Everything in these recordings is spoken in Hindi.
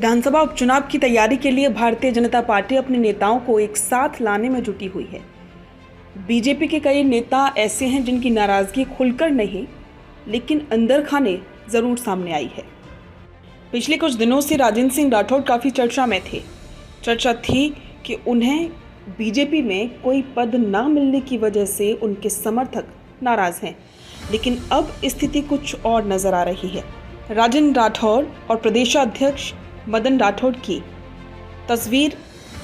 विधानसभा उपचुनाव की तैयारी के लिए भारतीय जनता पार्टी अपने नेताओं को एक साथ लाने में जुटी हुई है। बीजेपी के कई नेता ऐसे हैं जिनकी नाराजगी खुलकर नहीं, लेकिन अंदर खाने जरूर सामने आई है। पिछले कुछ दिनों से राजेंद्र सिंह राठौड़ काफी चर्चा में थे। चर्चा थी कि उन्हें बीजेपी में कोई पद न मिलने की वजह से उनके समर्थक नाराज हैं, लेकिन अब स्थिति कुछ और नजर आ रही है। राजेंद्र राठौड़ और प्रदेशाध्यक्ष मदन राठौड़ की तस्वीर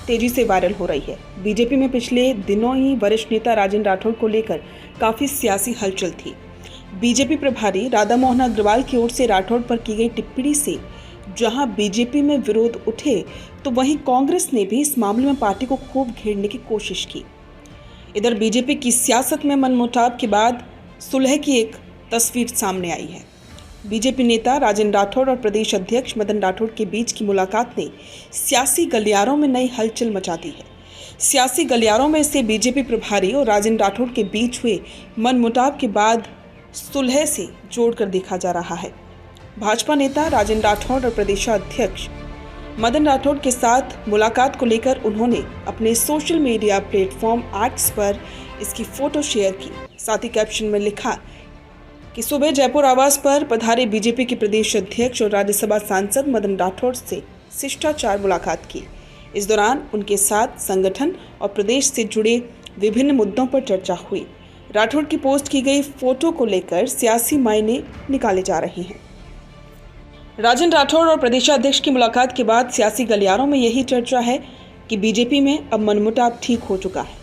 तेजी से वायरल हो रही है। बीजेपी में पिछले दिनों ही वरिष्ठ नेता राजेंद्र राठौड़ को लेकर काफी सियासी हलचल थी। बीजेपी प्रभारी राधा मोहन अग्रवाल की ओर से राठौड़ पर की गई टिप्पणी से जहां बीजेपी में विरोध उठे, तो वहीं कांग्रेस ने भी इस मामले में पार्टी को खूब घेरने की कोशिश की। इधर बीजेपी की सियासत में मनमुटाव के बाद सुलह की एक तस्वीर सामने आई है। बीजेपी नेता राजेंद्र राठौड़ और प्रदेश अध्यक्ष मदन राठौड़ के बीच की मुलाकात ने सियासी गलियारों में नई हलचल मचा दी है। सियासी गलियारों में इसे बीजेपी प्रभारी और राजेंद्र राठौड़ के बीच हुए मनमुटाव के बाद सुलह से जोड़कर देखा जा रहा है। भाजपा नेता राजेंद्र राठौड़ और प्रदेशाध्यक्ष मदन राठौड़ के साथ मुलाकात को लेकर उन्होंने अपने सोशल मीडिया प्लेटफॉर्म एक्स पर इसकी फोटो शेयर की। साथ ही कैप्शन में लिखा कि सुबह जयपुर आवास पर पधारे बीजेपी के प्रदेश अध्यक्ष और राज्यसभा सांसद मदन राठौड़ से शिष्टाचार मुलाकात की। इस दौरान उनके साथ संगठन और प्रदेश से जुड़े विभिन्न मुद्दों पर चर्चा हुई। राठौड़ की पोस्ट की गई फोटो को लेकर सियासी मायने निकाले जा रहे हैं। राजेंद्र राठौड़ और प्रदेशाध्यक्ष की मुलाकात के बाद सियासी गलियारों में यही चर्चा है कि बीजेपी में अब मनमुटाव ठीक हो चुका है।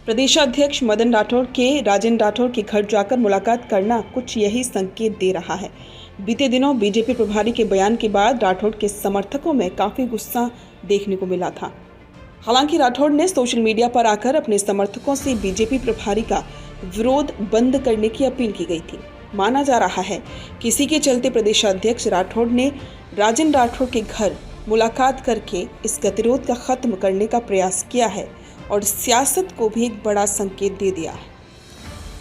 प्रदेशाध्यक्ष मदन राठौड़ के राजेंद्र राठौड़ के घर जाकर मुलाकात करना कुछ यही संकेत दे रहा है। बीते दिनों बीजेपी प्रभारी के बयान के बाद राठौड़ के समर्थकों में काफी गुस्सा देखने को मिला था। हालांकि राठौड़ ने सोशल मीडिया पर आकर अपने समर्थकों से बीजेपी प्रभारी का विरोध बंद करने की अपील की गई थी। माना जा रहा है कि इसी के चलते प्रदेशाध्यक्ष राठौड़ ने राजेंद्र राठौड़ के घर मुलाकात करके इस गतिरोध का खत्म करने का प्रयास किया है और सियासत को भी एक बड़ा संकेत दे दिया है।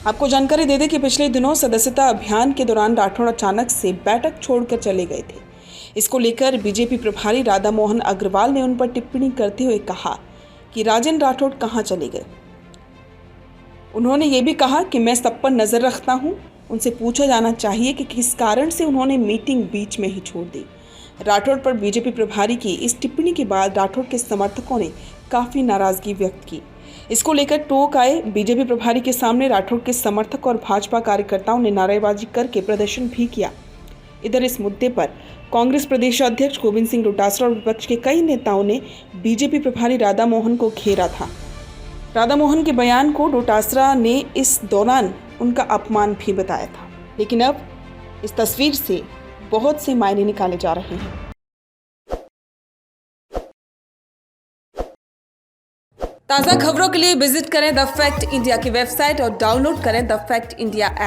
आपको जानकारी दे दें कि पिछले दिनों सदस्यता अभियान के दौरान राठौड़ अचानक से बैठक छोड़कर चले गए थे। इसको लेकर बीजेपी प्रभारी राधा मोहन अग्रवाल ने उन पर टिप्पणी करते हुए कहा कि राजेंद्र राठौड़ कहाँ चले गए। उन्होंने ये भी कहा कि मैं सब पर नजर रखता हूँ, उनसे पूछा जाना चाहिए कि किस कारण से उन्होंने मीटिंग बीच में ही छोड़ दी। राठौड़ पर बीजेपी प्रभारी की इस टिप्पणी के बाद राठौड़ के समर्थकों ने काफी नाराजगी व्यक्त की। इसको लेकर टोक आए बीजेपी प्रभारी के सामने राठौड़ के समर्थक और भाजपा कार्यकर्ताओं ने नारेबाजी करके प्रदर्शन भी किया। इधर इस मुद्दे पर कांग्रेस प्रदेश अध्यक्ष गोविंद सिंह डोटासरा और विपक्ष के कई नेताओं ने बीजेपी प्रभारी राधा मोहन को घेरा था। राधा मोहन के बयान को डोटासरा ने इस दौरान उनका अपमान भी बताया था, लेकिन अब इस तस्वीर से बहुत से मायने निकाले जा रहे हैं। ताज़ा खबरों के लिए विजिट करें द फैक्ट इंडिया की वेबसाइट और डाउनलोड करें द फैक्ट इंडिया ऐप।